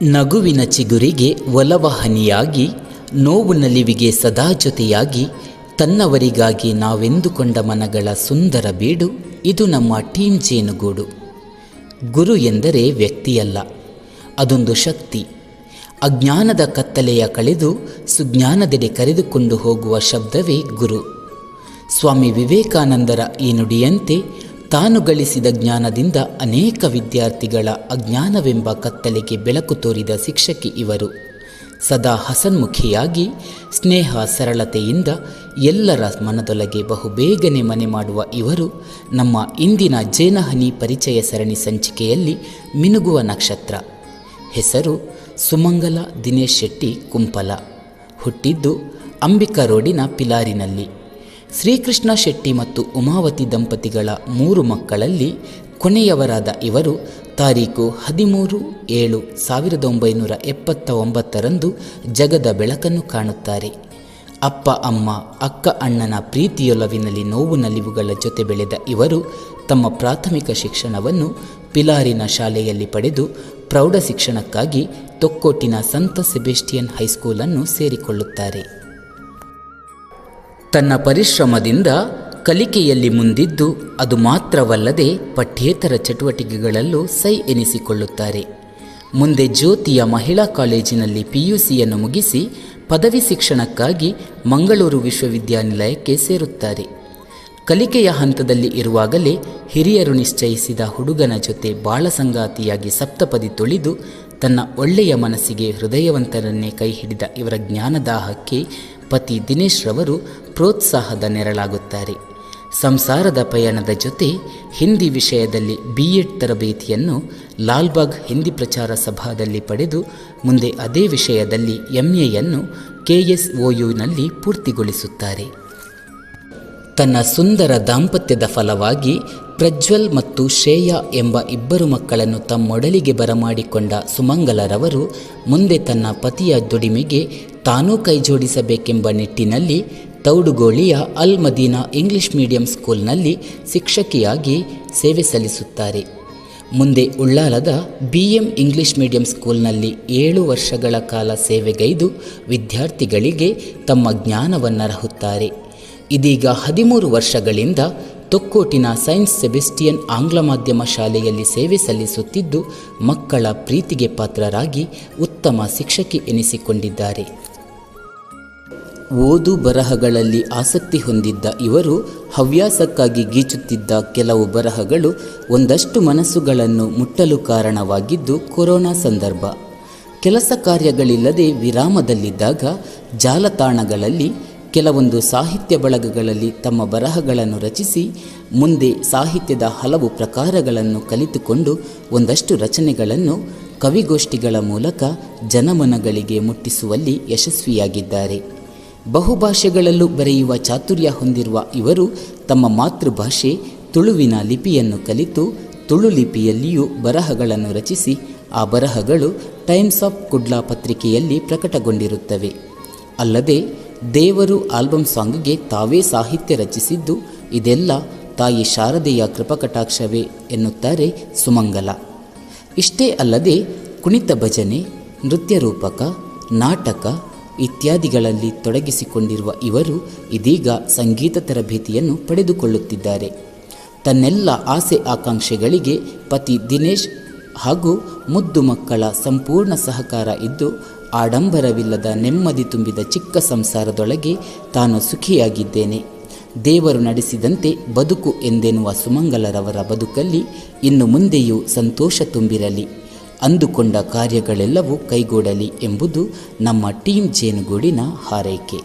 ನಗುವಿನ ಚಿಗುರಿಗೆ ಒಲವ ಹನಿಯಾಗಿ, ನೋವು ನಲಿವಿಗೆ ಸದಾ ಜೊತೆಯಾಗಿ, ತನ್ನವರಿಗಾಗಿ ನಾವೆಂದುಕೊಂಡ ಮನಗಳ ಸುಂದರ ಬೀಡು ಇದು ನಮ್ಮ ಟೀಮ್ ಜೇನುಗೂಡು. ಗುರು ಎಂದರೆ ವ್ಯಕ್ತಿಯಲ್ಲ, ಅದೊಂದು ಶಕ್ತಿ. ಅಜ್ಞಾನದ ಕತ್ತಲೆಯ ಕಳೆದು ಸುಜ್ಞಾನದೆಡೆ ಕರೆದುಕೊಂಡು ಹೋಗುವ ಶಬ್ದವೇ ಗುರು. ಸ್ವಾಮಿ ವಿವೇಕಾನಂದರ ಈ ನುಡಿಯಂತೆ ತಾನು ಗಳಿಸಿದ ಜ್ಞಾನದಿಂದ ಅನೇಕ ವಿದ್ಯಾರ್ಥಿಗಳ ಅಜ್ಞಾನವೆಂಬ ಕತ್ತಲೆಗೆ ಬೆಳಕು ತೋರಿದ ಶಿಕ್ಷಕಿ ಇವರು. ಸದಾ ಹಸನ್ಮುಖಿಯಾಗಿ ಸ್ನೇಹ ಸರಳತೆಯಿಂದ ಎಲ್ಲರ ಮನದೊಳಗೆ ಬಹುಬೇಗನೆ ಮನೆ ಮಾಡುವ ಇವರು ನಮ್ಮ ಇಂದಿನ ಜೇನಹನಿ ಪರಿಚಯ ಸರಣಿ ಸಂಚಿಕೆಯಲ್ಲಿ ಮಿನುಗುವ ನಕ್ಷತ್ರ. ಹೆಸರು ಸುಮಂಗಲ ದಿನೇಶ್ ಶೆಟ್ಟಿ ಕುಂಪಲ. ಹುಟ್ಟಿದ್ದು ಅಂಬಿಕಾ ರೋಡಿನ ಪಿಲಾರಿನಲ್ಲಿ. ಶ್ರೀಕೃಷ್ಣ ಶೆಟ್ಟಿ ಮತ್ತು ಉಮಾವತಿ ದಂಪತಿಗಳ 3 ಮಕ್ಕಳಲ್ಲಿ ಕೊನೆಯವರಾದ ಇವರು ತಾರೀಖು 13/7/1979 ಜಗದ ಬೆಳಕನ್ನು ಕಾಣುತ್ತಾರೆ. ಅಪ್ಪ ಅಮ್ಮ ಅಕ್ಕ ಅಣ್ಣನ ಪ್ರೀತಿಯೊಲವಿನಲ್ಲಿ ನೋವು ನಲಿವುಗಳ ಜೊತೆ ಬೆಳೆದ ಇವರು ತಮ್ಮ ಪ್ರಾಥಮಿಕ ಶಿಕ್ಷಣವನ್ನು ಪಿಲಾರಿನ ಶಾಲೆಯಲ್ಲಿ ಪಡೆದು ಪ್ರೌಢ ಶಿಕ್ಷಣಕ್ಕಾಗಿ ತೊಕ್ಕೋಟಿನ ಸಂತ ಸೆಬೆಸ್ಟಿಯನ್ ಹೈಸ್ಕೂಲನ್ನು ಸೇರಿಕೊಳ್ಳುತ್ತಾರೆ. ತನ್ನ ಪರಿಶ್ರಮದಿಂದ ಕಲಿಕೆಯಲ್ಲಿ ಮುಂದಿದ್ದು ಅದು ಮಾತ್ರವಲ್ಲದೆ ಪಠ್ಯೇತರ ಚಟುವಟಿಕೆಗಳಲ್ಲೂ ಸೈ ಎನಿಸಿಕೊಳ್ಳುತ್ತಾರೆ. ಮುಂದೆ ಜ್ಯೋತಿಯ ಮಹಿಳಾ ಕಾಲೇಜಿನಲ್ಲಿ PUCಯನ್ನು ಮುಗಿಸಿ ಪದವಿ ಶಿಕ್ಷಣಕ್ಕಾಗಿ ಮಂಗಳೂರು ವಿಶ್ವವಿದ್ಯಾನಿಲಯಕ್ಕೆ ಸೇರುತ್ತಾರೆ. ಕಲಿಕೆಯ ಹಂತದಲ್ಲಿ ಇರುವಾಗಲೇ ಹಿರಿಯರು ನಿಶ್ಚಯಿಸಿದ ಹುಡುಗನ ಜೊತೆ ಬಾಳ ಸಂಗಾತಿಯಾಗಿ ಸಪ್ತಪದಿ ತುಳಿದು ತನ್ನ ಒಳ್ಳೆಯ ಮನಸ್ಸಿಗೆ ಹೃದಯವಂತರನ್ನೇ ಕೈ ಹಿಡಿದ ಇವರ ಜ್ಞಾನದಾಹಕ್ಕೆ ಪತಿ ದಿನೇಶ್ ರವರು ಪ್ರೋತ್ಸಾಹದ ನೆರಳಾಗುತ್ತಾರೆ. ಸಂಸಾರದ ಪಯಣದ ಜೊತೆ ಹಿಂದಿ ವಿಷಯದಲ್ಲಿ B.Ed ತರಬೇತಿಯನ್ನು ಲಾಲ್ಬಾಗ್ ಹಿಂದಿ ಪ್ರಚಾರ ಸಭಾದಲ್ಲಿ ಪಡೆದು ಮುಂದೆ ಅದೇ ವಿಷಯದಲ್ಲಿ MAಯನ್ನು KSOUನಲ್ಲಿ ಪೂರ್ತಿಗೊಳಿಸುತ್ತಾರೆ. ತನ್ನ ಸುಂದರ ದಾಂಪತ್ಯದ ಫಲವಾಗಿ ಪ್ರಜ್ವಲ್ ಮತ್ತು ಶ್ರೇಯಾ ಎಂಬ 2 ಮಕ್ಕಳನ್ನು ತಮ್ಮೊಡಲಿಗೆ ಬರಮಾಡಿಕೊಂಡ ಸುಮಂಗಲರವರು ಮುಂದೆ ತನ್ನ ಪತಿಯ ದುಡಿಮೆಗೆ ತಾನೂ ಕೈಜೋಡಿಸಬೇಕೆಂಬ ನಿಟ್ಟಿನಲ್ಲಿ ತೌಡುಗೋಳಿಯ ಅಲ್ ಮದೀನಾ ಇಂಗ್ಲಿಷ್ ಮೀಡಿಯಂ ಸ್ಕೂಲ್ನಲ್ಲಿ ಶಿಕ್ಷಕಿಯಾಗಿ ಸೇವೆ ಸಲ್ಲಿಸುತ್ತಾರೆ. ಮುಂದೆ ಉಳ್ಳಾಲದ BM ಇಂಗ್ಲಿಷ್ ಮೀಡಿಯಂ ಸ್ಕೂಲ್ನಲ್ಲಿ 7 ವರ್ಷಗಳ ಕಾಲ ಸೇವೆಗೈದು ವಿದ್ಯಾರ್ಥಿಗಳಿಗೆ ತಮ್ಮ ಜ್ಞಾನವನ್ನರಹುತ್ತಾರೆ. ಇದೀಗ 13 ವರ್ಷಗಳಿಂದ ತೊಕ್ಕೋಟಿನ ಸೈನ್ಸ್ ಸೆಬೆಸ್ಟಿಯನ್ ಆಂಗ್ಲ ಮಾಧ್ಯಮ ಶಾಲೆಯಲ್ಲಿ ಸೇವೆ ಸಲ್ಲಿಸುತ್ತಿದ್ದು ಮಕ್ಕಳ ಪ್ರೀತಿಗೆ ಪಾತ್ರರಾಗಿ ಉತ್ತಮ ಶಿಕ್ಷಕಿ ಎನಿಸಿಕೊಂಡಿದ್ದಾರೆ. ಓದು ಬರಹಗಳಲ್ಲಿ ಆಸಕ್ತಿ ಹೊಂದಿದ್ದ ಇವರು ಹವ್ಯಾಸಕ್ಕಾಗಿ ಗೀಚುತ್ತಿದ್ದ ಕೆಲವು ಬರಹಗಳು ಒಂದಷ್ಟು ಮನಸ್ಸುಗಳನ್ನು ಮುಟ್ಟಲು ಕಾರಣವಾಗಿದ್ದು ಕೊರೋನಾ ಸಂದರ್ಭ. ಕೆಲಸ ಕಾರ್ಯಗಳಿಲ್ಲದೆ ವಿರಾಮದಲ್ಲಿದ್ದಾಗ ಜಾಲತಾಣಗಳಲ್ಲಿ ಕೆಲವೊಂದು ಸಾಹಿತ್ಯ ಬಳಗಗಳಲ್ಲಿ ತಮ್ಮ ಬರಹಗಳನ್ನು ರಚಿಸಿ ಮುಂದೆ ಸಾಹಿತ್ಯದ ಹಲವು ಪ್ರಕಾರಗಳನ್ನು ಕಲಿತುಕೊಂಡು ಒಂದಷ್ಟು ರಚನೆಗಳನ್ನು ಕವಿಗೋಷ್ಠಿಗಳ ಮೂಲಕ ಜನಮನಗಳಿಗೆ ಮುಟ್ಟಿಸುವಲ್ಲಿ ಯಶಸ್ವಿಯಾಗಿದ್ದಾರೆ. ಬಹುಭಾಷೆಗಳಲ್ಲೂ ಬರೆಯುವ ಚಾತುರ್ಯ ಹೊಂದಿರುವ ಇವರು ತಮ್ಮ ಮಾತೃಭಾಷೆ ತುಳುವಿನ ಲಿಪಿಯನ್ನು ಕಲಿತು ತುಳು ಲಿಪಿಯಲ್ಲಿಯೂ ಬರಹಗಳನ್ನು ರಚಿಸಿ ಆ ಬರಹಗಳು ಟೈಮ್ಸ್ ಆಫ್ ಕುಡ್ಲಾ ಪತ್ರಿಕೆಯಲ್ಲಿ ಪ್ರಕಟಗೊಂಡಿರುತ್ತವೆ. ಅಲ್ಲದೆ ದೇವರು ಆಲ್ಬಮ್ ಸಾಂಗ್ಗೆ ತಾವೇ ಸಾಹಿತ್ಯ ರಚಿಸಿದ್ದು ಇದೆಲ್ಲ ತಾಯಿ ಶಾರದೆಯ ಕೃಪಕಟಾಕ್ಷವೇ ಎನ್ನುತ್ತಾರೆ ಸುಮಂಗಲ. ಇಷ್ಟೇ ಅಲ್ಲದೆ ಕುಣಿತ ಭಜನೆ, ನೃತ್ಯ ರೂಪಕ, ನಾಟಕ ಇತ್ಯಾದಿಗಳಲ್ಲಿ ತೊಡಗಿಸಿಕೊಂಡಿರುವ ಇವರು ಇದೀಗ ಸಂಗೀತ ತರಬೇತಿಯನ್ನು ಪಡೆದುಕೊಳ್ಳುತ್ತಿದ್ದಾರೆ. ತನ್ನೆಲ್ಲ ಆಸೆ ಆಕಾಂಕ್ಷೆಗಳಿಗೆ ಪತಿ ದಿನೇಶ್ ಹಾಗೂ ಮುದ್ದು ಮಕ್ಕಳ ಸಂಪೂರ್ಣ ಸಹಕಾರ ಇದ್ದು ಆಡಂಬರವಿಲ್ಲದ ನೆಮ್ಮದಿ ತುಂಬಿದ ಚಿಕ್ಕ ಸಂಸಾರದೊಳಗೆ ತಾನು ಸುಖಿಯಾಗಿದ್ದೇನೆ, ದೇವರು ನಡೆಸಿದಂತೆ ಬದುಕು ಎಂದೆನ್ನುವ ಸುಮಂಗಲರವರ ಬದುಕಲ್ಲಿ ಇನ್ನು ಮುಂದೆಯೂ ಸಂತೋಷ ತುಂಬಿರಲಿ, ಅಂದುಕೊಂಡ ಕಾರ್ಯಗಳೆಲ್ಲವೂ ಕೈಗೂಡಲಿ ಎಂಬುದು ನಮ್ಮ ಟೀಮ್ ಜೇನುಗೂಡಿನ ಹಾರೈಕೆ.